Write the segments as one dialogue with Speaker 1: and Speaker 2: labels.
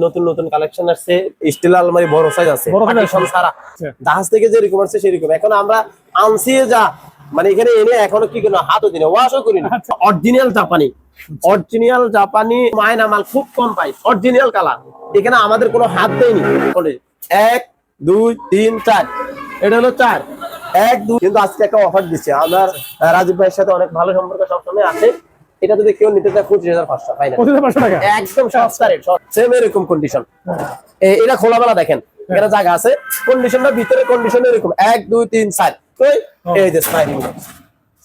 Speaker 1: নতুন নতুন কালেকশন আসছে, স্টিল আলমারি বড় সাইজ আছে, পার্টিশন ছাড়া জাহাজ থেকে যে রকম আসছে সেরকম। এখন আমরা আনছি যা মানে এখানে এনে এখনো কি কোনো হাতও দিনে ওয়াশও করি না। অরিজিনাল জাপানি, অরিজিনাল জাপানি মায়না মাল খুব কম পাই, অরিজিনাল কালার। এখানে আমাদের কোনো হাত দেয়নি। 1 2 3 4 এটা হলো 4 1 2। কিন্তু আজকে একটা অফার দিচ্ছে আমার রাজীব ভাইয়ের সাথে অনেক ভালো সম্পর্ক সবসময় আছে। এটা যদি কেউ নিতে চায় 25,500 ফাইনাল, 25,500 টাকা একদম সস্তা রেট, সেম এরকম কন্ডিশন। এটা খোলামেলা দেখেন, এখানে জায়গা আছে, কন্ডিশনটা ভিতরে কন্ডিশন এরকম 1 2 3 4। কই এই যে স্লাইডিং,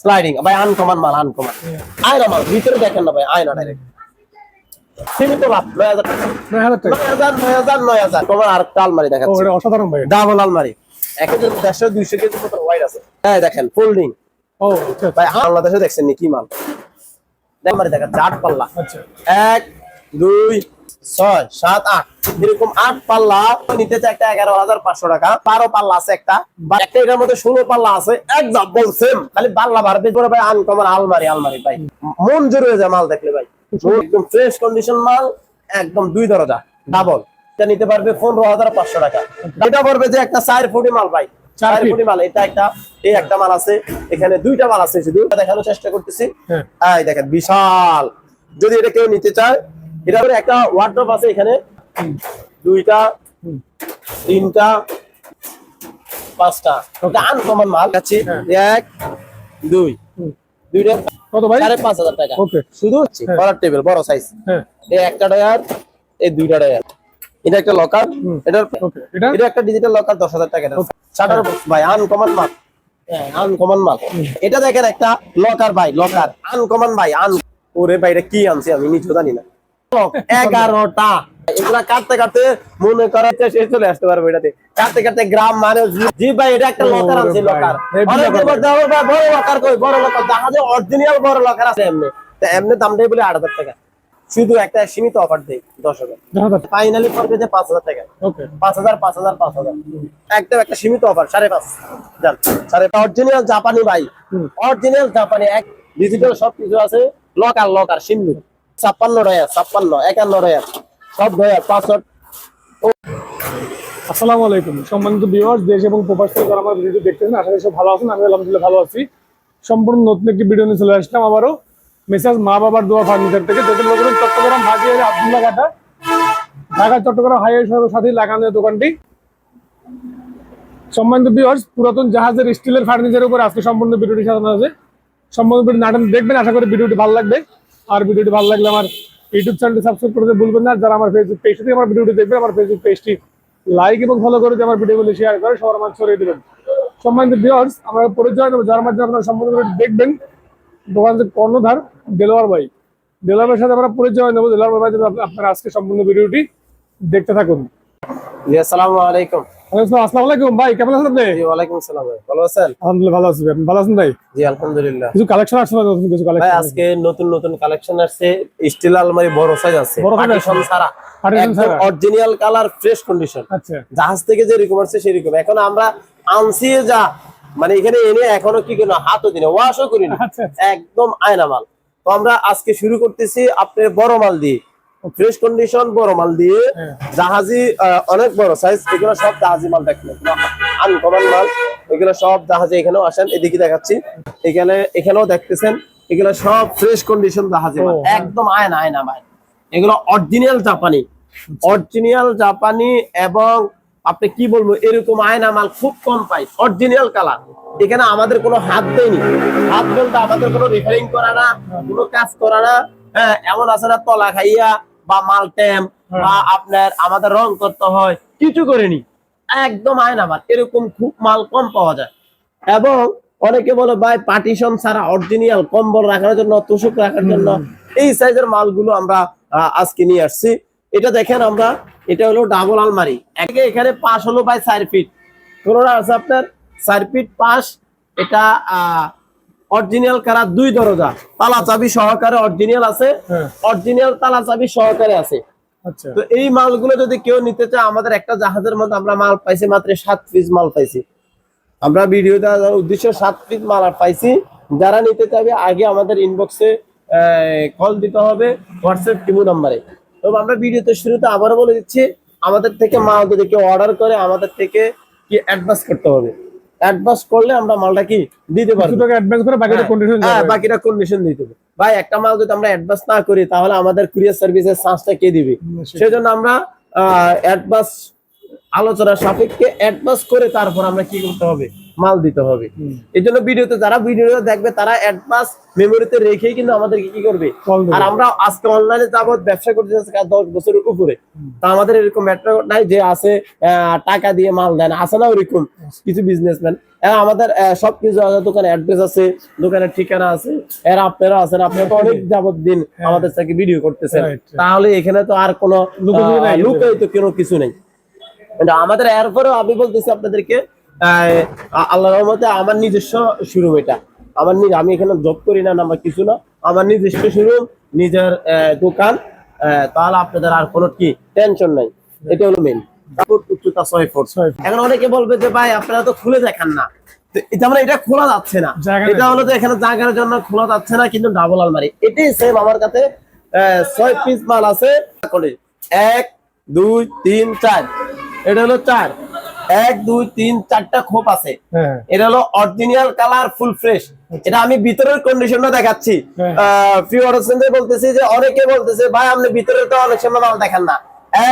Speaker 1: স্লাইডিং ভাই আনকমন মাল, আনকমন আয়না মাল। ভিতরে দেখেন না ভাই, আয়না ডাইরেক্ট সীমিত লাভ 9,000 তোমার আর আলমারি দেখাচ্ছি, ওটা অসাধারণ ভাই, ডাবল আলমারি 1,100 200 কেজি মতো ওয়াইড আছে। হ্যাঁ দেখেন ফোল্ডিং। ও ভাই বাংলাদেশে দেখছেন নি কি মাল আলমারি দেখা 8 পাল্লা। আচ্ছা 1 2 6 7 8 এরকম 8 পাল্লা নিতে চাই একটা 11,500 টাকা। 12 পাল্লা আছে একটা, বা একটা এটার মধ্যে 16 পাল্লা আছে, একদম সেম, খালি পাল্লা বাড়বে করে ভাই। আনকমন আলমারি, আলমারি ভাই মন জোরে হয়ে যায় মাল দেখলে ভাই, একদম ফ্রেশ কন্ডিশন মাল, একদম 2 দরজা ডাবল। এটা নিতে পারবে 15,500 টাকা। এটা পড়বে যে একটা 4 ফুটি মাল ভাই, 4 ফুটি মাল। এটা একটা, এই একটা মাল আছে, এখানে 2টা মাল আছে, শুধু দেখানোর চেষ্টা করতেছি। এই দেখেন বিশাল, যদি এটা কেউ নিতে চায়, এটা একটা ওয়ার্ডরোব আছে এখানে, 2টা 3টা 5টা। এটা আনকমন মাল আছে। 1 2 2টা কত ভাই? 5,500 টাকা। ওকে, শুধু পড়ার টেবিল বড় সাইজ। এই একটা ডয়ার, এই 2টা ডয়ার। এটা একটা লকার, এটা একটা ডিজিটাল লকার 10,000 টাকা। শাটার বক্স ভাই আনকমন মাল, আনকমন মাল। এটা দেখেন একটা লকার ভাই, লকার আনকমন ভাই। ওরে ভাই এটা কি আনছি আমি নিজেও জানি না। 11টা এগুলা কাটতে কাটতে মনে করে শেষ চলে আসতে পারবো। এটাতে কাটতে কাটতে গ্রাম মানে জি ভাই এটা একটা লকার আনছি, লকার বড় লকার। কই বড় লকার? জাহাজে অরিজিনাল বড় লকার আছে এমনি, এমনি দামটাই বলে 8,000 টাকা। শুধু একটা সীমিত অফার দেই 10,000 ফাইনালি পড়বে যে 5,000 টাকা। ওকে 5,000 5,000 5,000 একদম একটা সীমিত অফার 5,500 জান। 5,500 অরিজিনাল জাপানি ভাই, অরিজিনাল জাপানি, এক ডিজিটাল সবকিছু আছে। লকার, লকার সিন্ধু 56 টাকা, 56 51 টাকা সব ধরে 500।
Speaker 2: আসসালামু আলাইকুম সম্মানিত ভিউয়ার্স, দেশ এবং প্রবাস থেকে যারা আমার ভিডিও দেখতেছেন, আশা করি সব ভালো আছেন। আমি আলহামদুলিল্লাহ ভালো আছি। সম্পূর্ণ নতুন একটি ভিডিও নিয়ে চলে আসলাম আবারও মেসাজ মা বাবার দোয়া ফার্নিচার থেকে, যেটা লোকের চট্টগ্রাম ভাটিয়ারি আব্দুল্লাহ ঘাটা, ঢাকা চট্টগ্রাম হাইওয়ে সড়কের সাথেই লাগানো দোকানটি। সম্মানিত ভিউয়ার্স, পুরাতন জাহাজের স্টিলের ফার্নিচারের উপর আজকে সম্পূর্ণ ভিডিওটি সাজানো আছে। সম্পূর্ণ ভিডিও নাটক দেখবেন, আশা করি ভিডিওটি ভালো লাগবে। আর ভিডিওটি ভালো লাগলে আমার ইউটিউব চ্যানেলটি সাবস্ক্রাইব করতে ভুলবেন না। যারা আমার ফেসবুক পেজ থেকে আমার ভিডিওটি দেখবেন, আমার ফেসবুক পেজটি লাইক এবং ফলো করে আমার ভিডিওগুলি শেয়ার করে সবার মাঝে ছড়িয়ে দেবেন। সম্মানিত ভিউয়ার্স, আমরা পরিচয় নেব, যার মাধ্যমে আপনারা সম্পূর্ণ দেখবেন। দোকানের কর্ণধার দেলোয়ার ভাই, দেলোয়ার ভাইয়ের সাথে আমরা পরিচয় নেব। দেলোয়ার ভাই, আপনারা আজকে সম্পূর্ণ ভিডিওটি দেখতে থাকুন।
Speaker 1: আসসালামু আলাইকুম।
Speaker 2: আসসালামু আলাইকুম ভাই, কেমন আছেন আপনি?
Speaker 1: জি ওয়ালাইকুম আসসালাম ভাই, ভালো আছেন?
Speaker 2: আলহামদুলিল্লাহ ভালো আছি। আপনি ভালো আছেন ভাই?
Speaker 1: জি আলহামদুলিল্লাহ।
Speaker 2: কিছু কালেকশন আসছে, নতুন কিছু কালেকশন
Speaker 1: ভাই আজকে নতুন নতুন কালেকশন আসছে, স্টিল আলমারি বড় সাইজ আছে, পার্টিশন ছাড়া, একদম অরিজিনাল কালার, ফ্রেশ কন্ডিশন। আচ্ছা জাহাজ থেকে যে রকম আসছে সেরকম। এখন আমরা আনছি যা মানে এখানে এনে এখনো কি কোনো হাতও দিনে ওয়াশও করি না, একদম আয়না মাল। তো আমরা আজকে শুরু করতেছি আপনার বড় মাল দিয়ে, ফ্রেশ কন্ডিশন বড় মাল দিয়ে। জাহাজি অনেক বড় সাইজ, এগুলো সব জাহাজি মাল দেখলেন, আনকমন মাল। এগুলো সব জাহাজে, এখানেও আসেন, এদিকে দেখাচ্ছি, এখানেও দেখতেছেন, এগুলো সব ফ্রেশ কন্ডিশন জাহাজি মাল, একদম আয়না, আয়না মাল। এগুলো অরিজিনাল জাপানি, অরিজিনাল জাপানি। এবং আপনি কি বলবো, এরকম আয়না মাল খুব কম পাই, অরিজিনাল কালার। এখানে আমাদের কোনো হাত দেয়নি, হাত বলতে আমাদের কোনো রিপেয়ারিং করা না, কোনো কাজ করা না। হ্যাঁ এমন আছে না তলা খাইয়া বা মাল ট্যাম বা আপনার আমাদের রং করতে হয়, কিছু করেনি, একদম আয়না মাল। এরকম খুব মাল কম পাওয়া যায়। এবং অনেকে বলে ভাই পার্টিশন ছাড়া অরিজিনাল কম্বল রাখার জন্য, তোষক রাখার জন্য এই সাইজের মালগুলো আমরা আজকে নিয়ে আসছি। এটা দেখেন আমরা, এটা হলো ডাবল আলমারি, এখানে পাশ হলো ভাই 4 ফিট, কোনটা আছে আপনার 4 ফিট পাশ। এটা অরিজিনাল কারা 2 দরজা, তালা চাবি সহকারে অরিজিনাল আছে, অরিজিনাল তালা চাবি সহকারে আছে। আচ্ছা তো এই মালগুলো যদি কেউ নিতে চায়, আমাদের একটা জাহাজের মধ্যে আমরা মাল পাইছি মাত্র 7 পিস মাল পাইছি। আমরা ভিডিও দেওয়ার উদ্দেশ্য 7 পিস মাল পাইছি। যারা নিতে চাইবে আগে আমাদের ইনবক্সে কল দিতে হবে, হোয়াটসঅ্যাপ টিমু নাম্বারে। তো তবে আমরা ভিডিওতে শুরুতে আবারও বলে দিচ্ছি, আমাদের থেকে মাল যদি কেউ অর্ডার করে আমাদের থেকে কি অ্যাডভান্স করতে হবে। অ্যাডভান্স করলে আমরা মালটা কি দিতে পারবো,
Speaker 2: কিছু টাকা অ্যাডভান্স করে বাকিটা কন্ডিশন
Speaker 1: বাকিটা কন্ডিশন দিতে হবে। ভাই একটা মাল যদি আমরা অ্যাডভান্স না করি তাহলে আমাদের কুরিয়ার সার্ভিসের চার্জটা কে দিবে? সেজন্য আমরা অ্যাডভান্স আলোচনা সাপেক্ষে অ্যাডভান্স করে তারপর আমরা কি করতে হবে, মাল দিতে হবে। এই জন্য ভিডিওতে যারা ভিডিও দেখবে তারা অ্যাডভান্স মেমোরিতে রেখেই কিন্তু আমাদেরকে কি করবে। আর আমরা আজকে অনলাইনে যাবত ব্যবসা করতে যাচ্ছি 10 বছরের উপরে, তা আমাদের এরকম ম্যাটার নাই যে আছে টাকা দিয়ে মাল দেন, আছে না ওরকম কিছু বিজনেসম্যান। আমাদের সবকিছু আছে, দোকানে অ্যাড্রেস আছে, দোকানের ঠিকানা আছে, এরা আপনারা আছেন, আপনারা তো অনেক যাবত দিন আমাদের থেকে ভিডিও করতেছেন, তাহলে এখানে তো আর কোনো লুকায়িত কোনো কিছু নেই। আমাদের এরপরেও আমি বলতেছি আপনাদেরকে, আল্লাহর রহমতে আমার নিজস্ব শোরুম, এটা আমার আমি এখানে জব করি না বা কিছু না, আমার নিজস্ব শোরুম, নিজের দোকান, তাহলে আপনাদের আর কোনো কি টেনশন নাই। এটা হলো মেইন। উচ্চতা 6 ফুট। এখন অনেকে বলবে যে ভাই আপনারা তো খুলে দেখান না, মানে এটা খোলা যাচ্ছে না, এটা হলো যে এখানে জায়গার জন্য খোলা যাচ্ছে না, কিন্তু ডাবল আলমারি এটাই সেম আমার কাছে 6 পিস মাল আছে। 1 2 3 4, এটা হলো 4, 1 2 3 4টা খোপ আছে। এটা হলো অরিজিনাল কালার, ফুল ফ্রেশ। এটা আমি ভিতরের কন্ডিশনটা দেখাচ্ছি। প্রিয় অডিয়েন্সদের বলতেছি যে অনেকে বলতেছে ভাই আপনি ভিতরের তো অনেক সময় মাল দেখান না।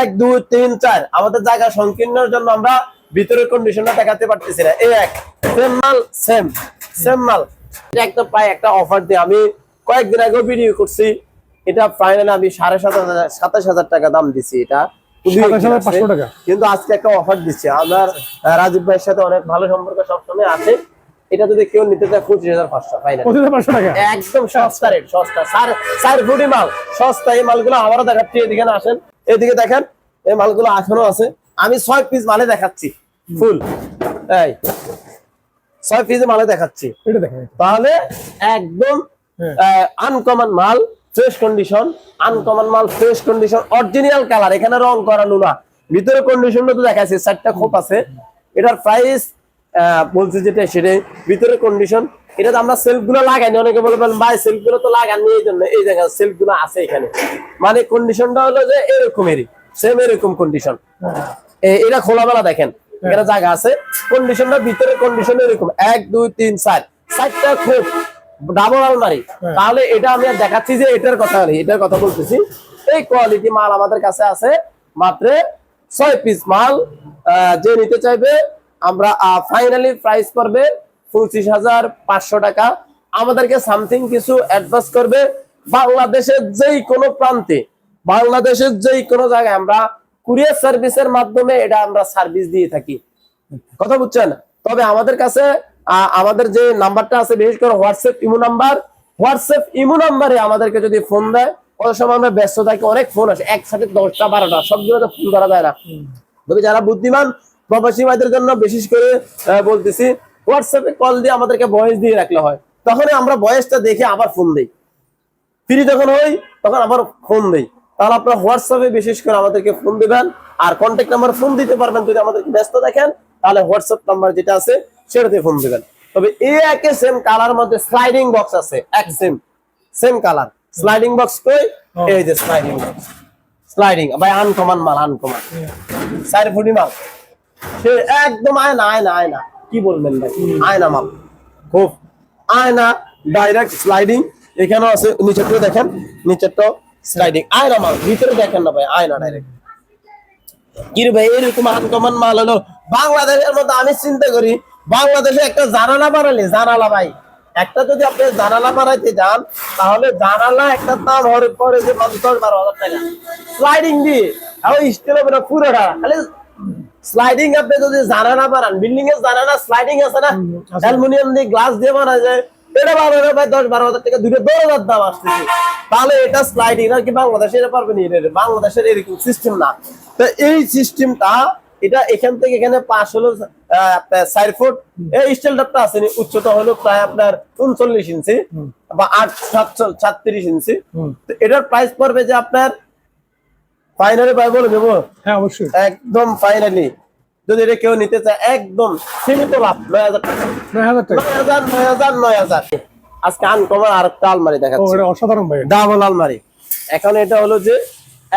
Speaker 1: 1 2 3 4 আমাদের জায়গা সংকীর্ণের জন্য আমরা ভিতরের কন্ডিশনটা দেখাতে পারতেছি না। এই এক সেম মাল, সেম মাল। একটা পাই একটা অফার দিয়ে আমি কয়েকদিন আগে ভিডিও করছি, এটা ফাইনালি আমি 27,000 টাকা দাম দিছি। এটা কিন্তু আজকে একটা অফার দিচ্ছে। আমার রাজীব ভাইয়ের সাথে অনেক ভালো সম্পর্ক সবসময় আছে। এটা যদি কেউ নিতে চায় 25,500 ফাইনাল, 25,500 টাকা একদম সস্তা রেট, সস্তা। 4 ফুটি মাল সস্তা। এই মালগুলো আবারও দেখাচ্ছি, এদিকে আসেন, এদিকে দেখেন, এই মালগুলো এখনো আছে। আমি 6 পিস মালে দেখাচ্ছি ফুল, এই 6 পিস মালে দেখাচ্ছি, এটা দেখেন। তাহলে একদম আনকমন মাল, ফ্রেশ কন্ডিশন, আনকমন মাল, ফ্রেশ কন্ডিশন, অরিজিনাল কালার, এখানে রং করানো না। ভিতরে কন্ডিশনটা তো দেখাচ্ছি, 4টা খোপ আছে। এটার প্রাইস বলছে যেটা সেটাই, ভিতরে কন্ডিশন। এটা তো আমরা সেলফ গুলো লাগাইনি, অনেকে বলবেন ভাই সেলফ গুলো তো লাগাননি, এই জন্য এই জায়গায় সেলফ গুলো আছে এখানে। মানে কন্ডিশনটা হলো যে এরকমেরই, সেম এরকম কন্ডিশন। এটা খোলামেলা দেখেন, এখানে জায়গা আছে, কন্ডিশনটা ভিতরে কন্ডিশন এরকম। 1 2 3 4, 4টা খোপ, ডাবল আলমারি। তাহলে এটা আমি দেখাচ্ছি যে এটার কথা বলতেছি। এই কোয়ালিটি মাল আমাদের কাছে আছে মাত্র 6 পিস মাল। যে নিতে চাইবে আমরা ফাইনালি প্রাইস করবে 25,500 টাকা। আমাদেরকে সামথিং কিছু অ্যাডভান্স করবে। বাংলাদেশের যেই কোনো প্রান্তে, বাংলাদেশের যেই কোনো জায়গায় আমরা কুরিয়ার সার্ভিসের মাধ্যমে এটা আমরা সার্ভিস দিয়ে থাকি, কথা বুঝছেন। তবে আমাদের কাছে আমাদের যে নাম্বারটা আছে, বিশেষ করে হোয়াটসঅ্যাপ ইমো নাম্বারে আমাদেরকে যদি ফোন দেয়, কত সময় আমরা ব্যস্ত থাকি, অনেক ফোন আসে, একসাথে 10টা 12টা, সবগুলো তো ফোন ধরা যায় না। তবে যারা বুদ্ধিমান প্রবাসী ভাইদের জন্য বিশেষ করে বলতেছি, হোয়াটসঅ্যাপে কল দিয়ে আমাদেরকে ভয়েস দিয়ে রাখলে হয়, তখন আমরা ভয়েসটা দেখে আবার ফোন দেই, ফ্রি যখন হই তখন আবার ফোন দেই। তাহলে আপনারা হোয়াটসঅ্যাপে বিশেষ করে আমাদেরকে ফোন দিবেন, আর কন্ট্যাক্ট নাম্বার ফোন দিতে পারবেন। যদি আমাদেরকে ব্যস্ত দেখেন তাহলে হোয়াটসঅ্যাপ নাম্বার যেটা আছে সেটাতে ফোন দিবেন। তবে এই একে সেম কালার মধ্যে স্লাইডিং বক্স আছে, এক সেম কালার স্লাইডিং বক্স। কই এই যে স্লাইডিং বক্স, স্লাইডিং ভাই আনকমন মাল, আনকমন 4 ফুটি মাল, সে একদম আয়না কি বলবেন ভাই, আয়না মাল, খুব আয়না, ডাইরেক্ট স্লাইডিং। এখানেও আছে, নিচেরটাও দেখেন, নিচেরটাও স্লাইডিং, আয়না মাল। ভিতরে দেখেন না ভাই, আয়না ডাইরেক্ট। কি রে ভাই, এরকম আনকমন মাল হলো বাংলাদেশের মধ্যে। আমি চিন্তা করি বাংলাদেশে একটা জানালা বানালে, জানালা ভাই একটা যদি আপনি জানালা বানাইতে যান, তাহলে জানালা একটা দাম হওয়ার পরে যে 10-12 হাজার টাকা স্লাইডিং দিয়ে, আর স্টিল হবে না পুরোটা, খালি স্লাইডিং। আপনি যদি জানালা বানান, বিল্ডিং এর জানালা স্লাইডিং আছে না, অ্যালুমিনিয়াম দিয়ে গ্লাস দিয়ে বানা যায়, এটা বানানো ভাই 10-12 হাজার টাকা, 2-10 দাম আসতেছে। তাহলে এটা স্লাইডিং আর কি বাংলাদেশে এটা পারবেন? বাংলাদেশের এরকম সিস্টেম না। তো এই সিস্টেমটা, এটা এখান থেকে এখানে 5 হলো 4 ফুট। এই স্টিলটা আছে, উচ্চতা হলো প্রায় আপনার 39 ইঞ্চি বা 37 ইঞ্চি। তো এটার প্রাইস পড়বে যে আপনার ফাইনালি ভাই বলে দেবো,
Speaker 2: হ্যাঁ অবশ্যই,
Speaker 1: একদম ফাইনালি যদি এটা কেউ নিতে চায় একদম সীমিত লাভ, 9,000 টাকা, 9,000। আজকে আনকমন আরেকটা আলমারি দেখাচ্ছি,
Speaker 2: অসাধারণ ভাই,
Speaker 1: ডাবল আলমারি। এখন এটা হলো যে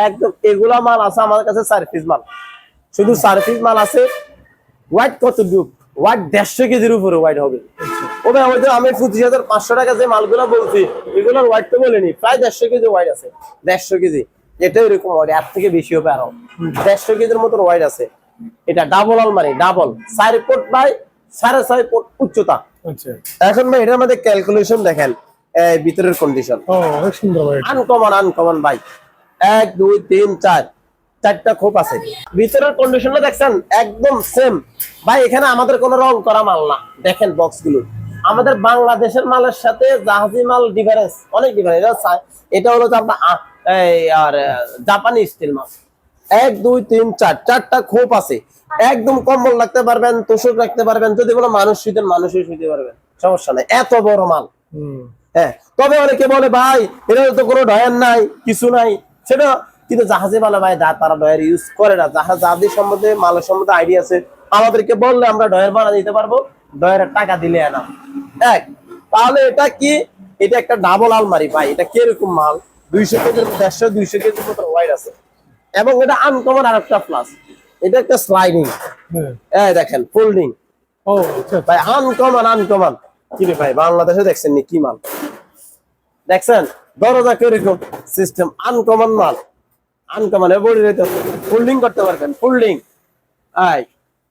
Speaker 1: একদম এগুলা মাল আছে আমার কাছে 4 পিস মাল, শুধু 4 পিস মাল আছে। ওয়াইট কত ডুব ওয়াইট 150 কেজির উপরে ওয়াইট হবে। ও ভাই আমাদের আমি 25,500 টাকা যে মালগুলো বলছি এগুলোর ওয়াইট তো বলিনি, প্রায় 150 কেজি ওয়াইট আছে। 150 কেজি এটা এরকম ওয়াইট, এর থেকে বেশি হবে আরো। 150 কেজির মতো ওয়াইট আছে। এটা ডাবল আলমারি, ডাবল 4 ফুট বাই 6.5 ফুট উচ্চতা।
Speaker 2: আচ্ছা
Speaker 1: এখন ভাই এটার মধ্যে ক্যালকুলেশন দেখেন, এই ভিতরের কন্ডিশন
Speaker 2: ও অনেক সুন্দর ভাই।
Speaker 1: আনকমন ভাই। 1 2 3 4 চারটা খোপ আছে। ভিতরের কন্ডিশনটা দেখছেন একদম সেম ভাই। এখানে আমাদের কোনো রং করা মাল না। দেখেন বক্স গুলো আমাদের বাংলাদেশের মালের সাথে জাহাজি মাল ডিফারেন্স, অনেক ডিফারেন্স। এটা হলো আপনার আর জাপানি স্টিল মাল। 1 2 3 4 চারটা খোপ আছে। একদম কম্বল রাখতে পারবেন, তোষক রাখতে পারবেন, যদি কোনো মানুষ শুইতেন মানুষই শুইতে পারবেন, সমস্যা নাই। এত বড় মাল। হ্যাঁ, তবে অনেকে বলে ভাই এটা তো কোনো ডয়ার নাই, কিছু নাই, সেটা কিন্তু জাহাজে মালে ভাই তারা ডয়ার ইউজ করে না। জাহাজের সম্বন্ধে মালের সম্বন্ধে আইডিয়া আছে, আমাদেরকে বললে আমরা ডয়ার বানা দিতে পারবো, ডয়ারের টাকা দিলে না। এক তাহলে এটা কি, এটা একটা ডাবল আলমারি ভাই। এটা কিরকম মাল, 200 কেজি 150 200 কেজির মতো ওয়াইড আছে, এবং এটা আনকমন আর একটা প্লাস, এটা একটা স্লাইডিং। এই দেখেন ফোল্ডিং।
Speaker 2: ও আচ্ছা
Speaker 1: ভাই আনকমন কি রে ভাই, বাংলাদেশে দেখছেন নি কি মাল দেখছেন? দরজা কিরকম সিস্টেম, আনকমন মাল। আনকমন ফোল্ডিং করতে পারবেন, ফোল্ডিং।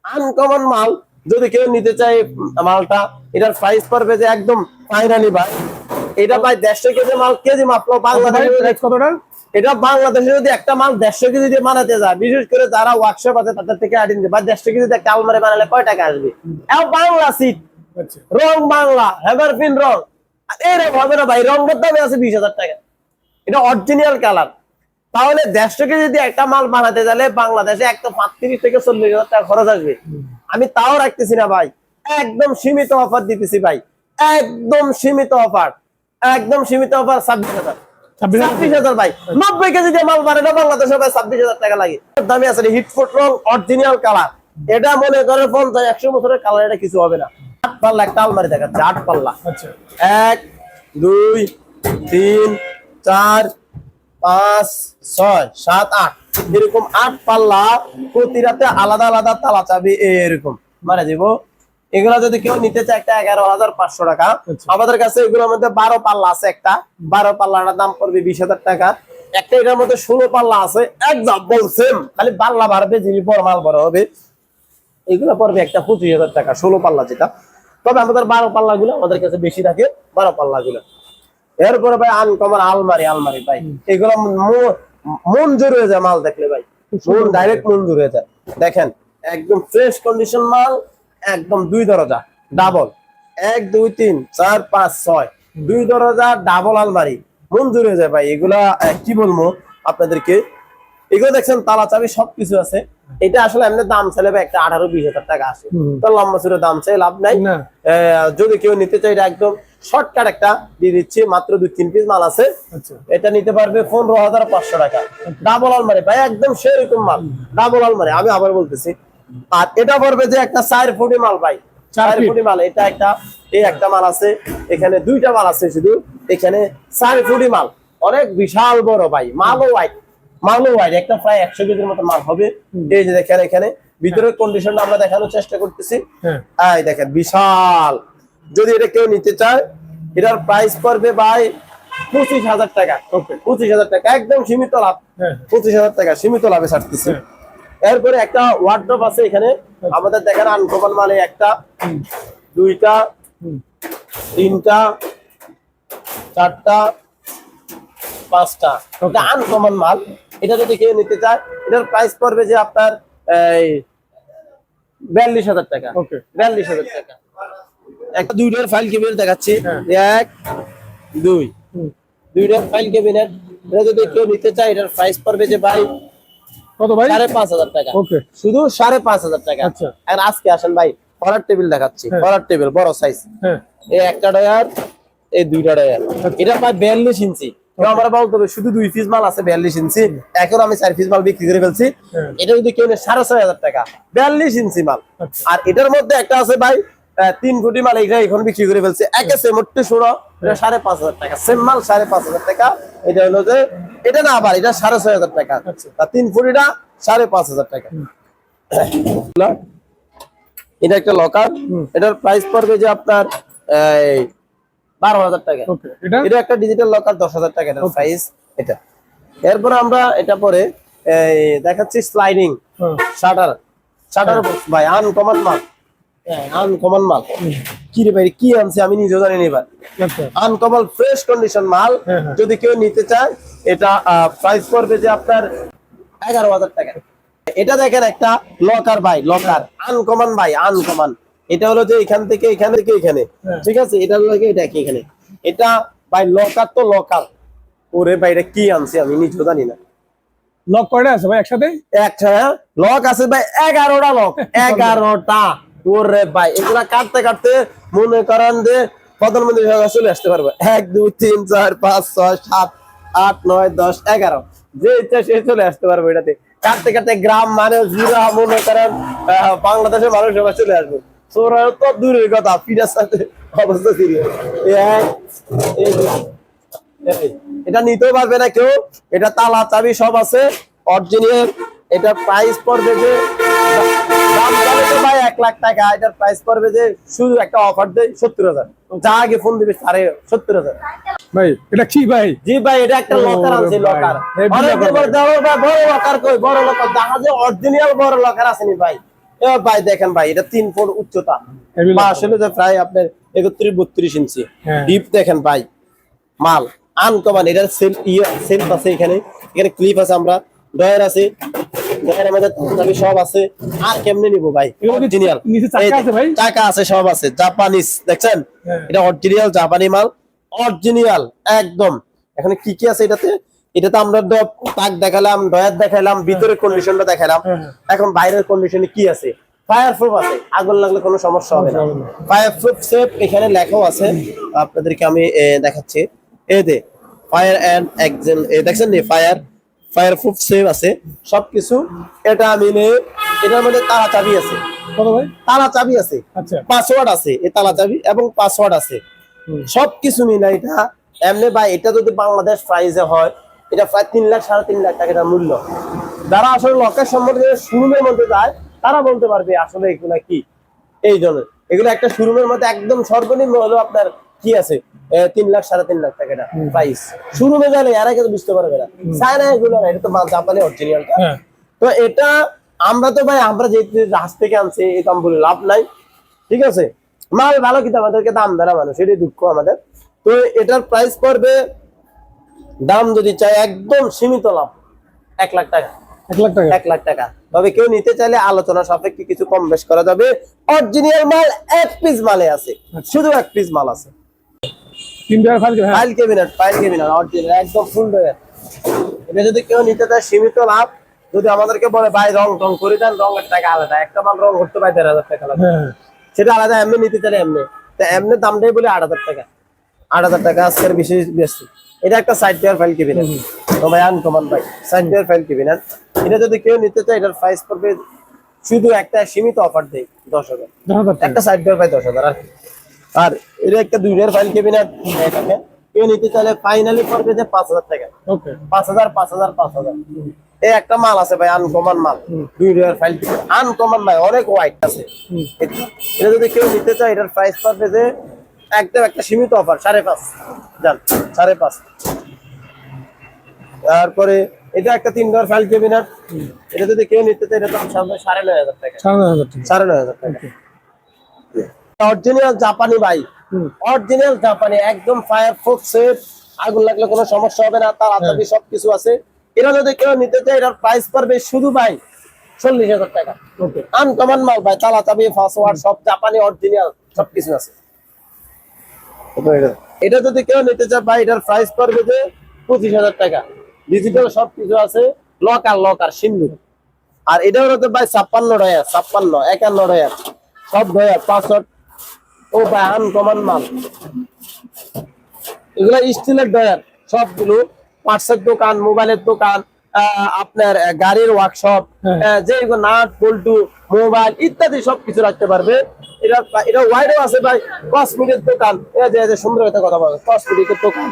Speaker 1: আনকমন মাল যদি কেউ নিতে চায় মালটা, এটার প্রাইস পড়বে যে একদম ফাইনালি ভাই। এটা ভাই 150 কেজি মাল, কেজি মাত্র বাংলাদেশে
Speaker 2: কতটা?
Speaker 1: এটা বাংলাদেশে যদি একটা মাল 150 কেজি দিয়ে বানাতে যায়, বিশেষ করে যারা ওয়ার্কশপ আছে তাদের থেকে আইডিন বা 150 কেজি একটা আলমারি বানালে কয় টাকা আসবে? বাংলা সিট, রং বাংলা, হেভার পিন রং, এরকম হবে না ভাই। রঙের দামে আছে 20,000 টাকা, এটা অরিজিনাল কালার। তাহলে 150 কেজি দিয়ে একটা মাল বানাতে গেলে বাংলাদেশে একটা 35 থেকে 40,000 টাকা খরচ আসবে। আমি তাও রাখতেছি না ভাই, একদম সীমিত অফার দিতেছি ভাই, একদম সীমিত অফার, একদম সীমিত অফার 26,000। 26,000 ভাই, 90 কেজি দিয়ে মাল বানানো বাংলাদেশে ভাই 26,000 টাকা লাগে। দামে আছে হিটফুট রং, অরিজিনাল কালার। এটা মনে করে 50-100 বছরের কালার, এটা কিছু হবে না। 8 পাল্লা একটা আলমারি দেখাচ্ছে, 8 পাল্লা। 1 2 3 4 5 6 7 8 এরকম 8 পাল্লা, প্রতি রাতে আলাদা আলাদা তালা চাবি এরকম মারা দিব। এগুলা যদি কেউ নিতে চায় একটা 11,500 টাকা। আমাদের কাছে এগুলোর মধ্যে 12 পাল্লা আছে, একটা 12 পাল্লাটার দাম পড়বে 20,000 টাকা। একটা এটার মধ্যে 16 পাল্লা আছে, এক্সাম্পল সেম, খালি পাল্লা বাড়বে, যিনি বড় মাল বড় হবে। এগুলো পড়বে একটা 25,000 টাকা 16 পাল্লা যেটা। তবে আমাদের 12 পাল্লা গুলো আমাদের কাছে বেশি থাকে, 12 পাল্লা গুলো। এরপরে ভাই আনকমন আলমারি ভাই, এগুলো মঞ্জুর হয়ে যায় মাল দেখলে ভাই, ডাইরেক্ট মঞ্জুর হয়ে যায়। দেখেন একদম ফ্রেশ কন্ডিশন মাল, একদম 2 দরজা ডাবল, 1 2 3 4 5 6 2 দরজা ডাবল আলমারি মঞ্জুর হয়ে যায় ভাই। এগুলা কি বলবো আপনাদেরকে, এগুলো দেখছেন তালা চাবি সবকিছু আছে। এটা আসলে এমনি দাম চাইলে ভাই একটা 18-20,000 টাকা আসে, তো লম্বা চূড়া দাম চাই লাভ নাই। যদি কেউ নিতে চাই, এটা একদম শর্টকাট একটা দিয়ে দিচ্ছি, মাত্র 2-3 পিস মাল আছে। এটা নিতে পারবে 15,500 টাকা। ডাবল আলমারি ভাই, একদম সেরকম মাল, ডাবল আলমারি। আমি আবার বলতেছি, আর এটা পড়বে যে একটা 4 ফুটি মাল ভাই, 4 ফুটি মাল। এটা একটা, এই একটা মাল আছে, এখানে 2টা মাল আছে শুধু, এখানে 4 ফুটি মাল, অনেক বিশাল বড় ভাই। মালও ওয়াইড একটা প্রায় 100 কেজির মতো মাল হবে। এই যে দেখেন এখানে ভিতরের কন্ডিশনটা আমরা দেখানোর চেষ্টা করতেছি। এই দেখেন বিশাল। যদি এটা কেউ নিতে চায়, এটার প্রাইস পড়বে ভাই 25,000 টাকা। 25,000 টাকা, একদম সীমিত লাভ। 25,000 টাকা সীমিত লাভে ছাড়তেছি। এরপরে একটা ওয়ার্ডরোব আছে এখানে আমাদের, দেখেন আনকমন মালে একটা 2টা 3টা 4টা 5টা, এটা আনকমন মাল। এটা যদি কেউ নিতে চায়, এটার প্রাইস পড়বে যে আপনার 42,000 টাকা। 42,000 টাকা। একটা 2টার ফাইল ক্যাবিনেট দেখাচ্ছি, 1 2 2টার ফাইল ক্যাবিনেট। এটা যদি কেউ নিতে চায়, এটার প্রাইস পড়বে যে ভাই
Speaker 2: কত ভাই?
Speaker 1: 5,500 টাকা। শুধু 5,500 টাকা। আর আজকে আসেন ভাই, পড়ার টেবিল দেখাচ্ছি, পড়ার টেবিল বড় সাইজ। এই একটা ডয়ার, এই 2টা ডয়ার। এটা প্রায় 42 ইঞ্চি। আমরা বলতে হবে শুধু 2 পিস মাল আছে 42 ইঞ্চি, এখন আমি 4 পিস মাল বিক্রি করে ফেলছি। এটা যদি কেউ নেয় 6,500 টাকা, 42 ইঞ্চি মাল। আর এটার মধ্যে একটা আছে ভাই 3 কোটি মাল এটা এখন বিক্রি করে ফেলছে একে সেম 5,500 টাকা, সেম মাল 5,500 টাকা। এটা হলো যে এটা না আবার এটা 6,500 টাকা, আর 3 কোটিটা 5,500 টাকা। এটা একটা লকার, এটার প্রাইস পড়বে যে আপনার 12,000 টাকা। এটা একটা ডিজিটাল লকার 10,000 টাকা এটার প্রাইস এটা। এরপর আমরা এটা পরে দেখাচ্ছি স্লাইডিং শাটার। শাটার ভাই আনকমন মাল, আনকমন মাল। কি রে ভাই কি আনছে আমি নিজেও জানি না এবার। আনকমন ফ্রেশ কন্ডিশন মাল, যদি কেউ নিতে চায় এটা প্রাইস পড়বে যে আপনার 11,000 টাকা। এটা দেখেন একটা লকার ভাই, লকার আনকমন ভাই, আনকমন। এটা হলো যে এখান থেকে এখানে, ঠিক আছে, এটা হলো এটা কি এখানে, এটা ভাই লকার তো লকার। ওরে ভাই এটা কি আনছে আমি নিজেও জানি না।
Speaker 2: লক কয়টা আছে ভাই একসাথে?
Speaker 1: একটা লক আছে ভাই 11টা লক, 11টা। ওরে ভাই এগুলা কাটতে কাটতে মনে করেন যে প্রধানমন্ত্রী সরকার চলে আসতে পারবে। 1 2 3 4 5 6 7 8 9 10 11 যে ইচ্ছা সে চলে আসতে পারবে এটাতে। কাটতে কাটতে গ্রাম মানে জিরা মনে করেন বাংলাদেশের মানুষ সবাই চলে আসবে। সোরা তো দূরের কথা, পিঠার সাথে অবস্থা সিরিয়াস। এটা নিতেও পারবে না কেউ, এটা তালা চাবি সব আছে অরিজিনাল। এটা প্রাইস পড়বে যে দাম চলে তো ভাই 1 লাখ টাকা, এটার প্রাইস পড়বে যে শুধু একটা অফার দেয় 70,000। যা আগে ফোন দিবে 70,000
Speaker 2: ভাই। এটা কি ভাই?
Speaker 1: জি ভাই এটা একটা লকার আছে, লকার। অনেকদিন পর দাও ভাই বড় লকার কই, বড় লকার জাহাজে অরিজিনাল বড় লকার আসেনি ভাই। এ ভাই দেখেন ভাই এটা 3 ফুট উচ্চতা, আসলে যে প্রায় আপনার 31-32 ইঞ্চি ডিপ। দেখেন ভাই মাল আনকমন। এটার সেলফ আছে, এখানে ক্লিপ আছে, আমরা ডয়ার আছে, ডয়ার আমাদের চাবি সব আছে। আর কেমনে নিব ভাই, অরিজিনাল চাকা আছে সব আছে, জাপানিজ। দেখছেন এটা অরিজিনাল জাপানি মাল, অরিজিনাল একদম। এখন কি কি আছে এটাতে, এটাতে আমরা তাক দেখালাম, ডয়ার দেখালাম, ভিতরের কন্ডিশনটা দেখালাম। এখন বাইরের কন্ডিশনে কি আছে, ফায়ার প্রুফ আছে, আগুন লাগলে কোনো সমস্যা হবে না। ফায়ার প্রুফ সেফ এখানে লেখাও আছে, আপনাদেরকে আমি দেখাচ্ছি। এই যে ফায়ার এন্ড এক্সেল, দেখছেন নি ফায়ার প্রুফ সেফ আছে সবকিছু। এটা আমি এটার মধ্যে তালা চাবি আছে, তালা চাবি আছে, পাসওয়ার্ড আছে, এই তালা চাবি এবং পাসওয়ার্ড আছে, সবকিছু মিলে এটা এমনি ভাই। এটা যদি বাংলাদেশ প্রাইসে হয় এটা প্রায় 3 লাখ 3.5 লাখ টাকা মূল্য। যারা আসলে লকের সম্বন্ধে শোরুমের মধ্যে যায় তারা বলতে পারবে আসলে এগুলা কি। এই জন্য এগুলো একটা শোরুমের মধ্যে একদম সর্বনিম্ন হলো আপনার কি আছে 3 লাখ 3.5 লাখ টাকা প্রাইস। শোরুমে গেলে এরা কিন্তু বুঝতে পারবে না, চায় না এগুলো না, এটা তো জাপানি অরিজিনালটা। তো এটা আমরা তো ভাই আমরা যে জাহাজ থেকে আনছি এই দাম বলে লাভ নাই, ঠিক আছে। মাল ভালো কিন্তু আমাদেরকে দাম দেয় না মানুষ, এটাই দুঃখ আমাদের। তো এটার প্রাইস পড়বে, দাম যদি চাই একদম সীমিত লাভ 1 লাখ টাকা,
Speaker 2: 1 লাখ টাকা,
Speaker 1: 1 লাখ টাকা। তবে কেউ নিতে চাইলে আলোচনা সাপেক্ষে কিছু কম বেশ করা যাবে। অরিজিনাল মাল 1 পিস মালে আছে, শুধু 1 পিস মাল আছে। ফাইল ক্যাবিনেট অরিজিনাল একদম ফুল ডয়ার। এটা যদি কেউ নিতে চায় সীমিত লাভ। যদি আমাদেরকে বলে ভাই রং টং করে দেন, রঙের টাকা আলাদা, একটা মাল রং করতে ভাই 1,500 টাকা লাগবে, সেটা আলাদা। এমনি নিতে চাইলে এমনি, তো এমনি দামটাই বলে 8,000 টাকা, 8,000 টাকা আজকের বিশেষ বেশি। এটা একটা সাইড ডয়ার ফাইল ক্যাবিনেট, তো ভাই আনকমন ভাই সাইড ডয়ার ফাইল ক্যাবিনেট। এটা যদি কেউ নিতে চায় এটার প্রাইস পড়বে শুধু একটা সীমিত অফার দেই 10,000, একটা সাইড ডয়ার ভাই 10,000। আর এটা একটা 2 ডয়ার ফাইল ক্যাবিনেট, এটাকে কেউ নিতে চাইলে ফাইনালি পড়বে যে 5,000 টাকা। ওকে 5,000 এই একটা মাল আছে ভাই আনকমন মাল, 2 ডয়ার ফাইল ক্যাবিনেট আনকমন ভাই, অনেক হোয়াইট আছে। এটা যদি কেউ নিতে চায় এটার প্রাইস পড়বে যে একদম একটা সীমিত অফার 5.5 জান, 5.5। তারপরে এটা একটা 3 ডয়ার ফাইল ক্যাবিনেট, এটা যদি কেউ নিতে চায় এটা দাম 9,500 টাকা, 9,500 টাকা। অরিজিনাল জাপানি ভাই, অরিজিনাল জাপানি একদম ফায়ার প্রুফ সেফ, আগুন লাগলে কোনো সমস্যা হবে না, তার আতাবি সবকিছু আছে। এটা যদি কেউ নিতে চায় এটার প্রাইস পড়বে শুধু ভাই 40,000 টাকা। ওকে আনকমন মাল ভাই, তালা চাবি পাসওয়ার্ড সব জাপানি অরিজিনাল সবকিছু আছে। এটা যদি কেউ নিতে চায় ভাই এটার প্রাইস পড়বে যে 25,000 টাকা, ডিজিটাল সবকিছু আছে, লকার সিন্ধু। আর এটা হলো ভাই 56 ডয়ার, 56 51 ডয়ার সব ডয়ার পাসওয়ার্ড। ও ভাই আনকমন মাল, এগুলা স্টিলের ডয়ার সবগুলো। পার্টসের দোকান, মোবাইলের দোকান, আপনার গাড়ির ওয়ার্কশপ, যে নাট বল্টু মোবাইল ইত্যাদি সবকিছু রাখতে পারবে। এটা ওয়াইডও আছে ভাই, কসমেটিকের দোকান, এই যে সুন্দর একটা কথা বলে, কসমেটিকের দোকান,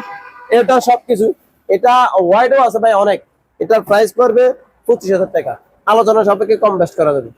Speaker 1: এটা সবকিছু। এটা ওয়াইডও আছে ভাই অনেক। এটার প্রাইস পড়বে 25,000 টাকা, আলোচনা সাপেক্ষে কম বেশ করা যাবে।